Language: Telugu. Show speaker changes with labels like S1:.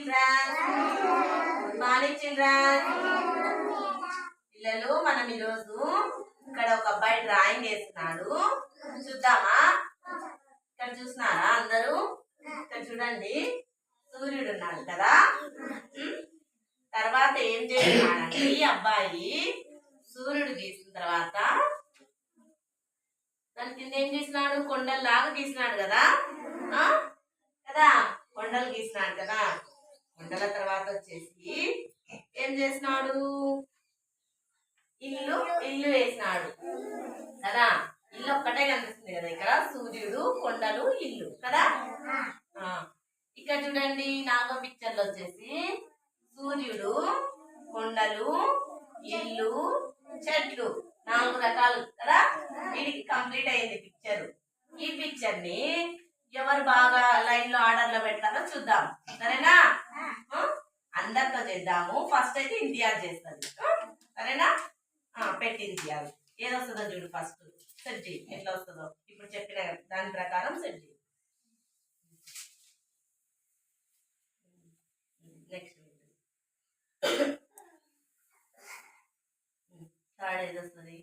S1: చిల్డ్రన్. Good morning children. పిల్లలు మనం ఈరోజు ఇక్కడ ఒక అబ్బాయి డ్రాయింగ్ వేస్తున్నాడు, చూద్దామా? ఇక్కడ చూస్తున్నారా అందరూ? ఇక్కడ చూడండి, సూర్యుడు ఉన్నాడు కదా. తర్వాత ఏం చేస్తున్నాడంటే ఈ అబ్బాయి సూర్యుడు గీసిన తర్వాత దాని కింద ఏం గీసినాడు? కొండల్లాగా గీసినాడు కదా. కదా, కొండలు గీసినాడు కదా. కొండల తర్వాత వచ్చేసి ఏం చేసినాడు? ఇల్లు వేసినాడు కదా. ఇల్లు ఒక్కటే కనిపిస్తుంది కదా ఇక్కడ, సూర్యుడు, కొండలు, ఇల్లు కదా. ఇక్కడ చూడండి, నాగ పిక్చర్లో వచ్చేసి సూర్యుడు, కొండలు, ఇల్లు, చెట్లు, 4 రకాలు కదా. వీడికి కంప్లీట్ అయింది పిక్చర్. ఈ పిక్చర్ ని ఎవరు బాగా లైన్ లో ఆర్డర్ లో పెడతారో చూద్దాం, సరేనా? అందరితో చేద్దాము. ఫస్ట్ అయితే ఇంతియాజ్ చేస్తుంది, సరేనా? పెట్టి ఇంతియాజ్ ఏదొస్తుందో చూడు. ఫస్ట్ సెట్ చేయి, ఎట్లా వస్తుందో ఇప్పుడు చెప్పిన దాని ప్రకారం సెట్ చేయి. Next third ఏదొస్తుంది?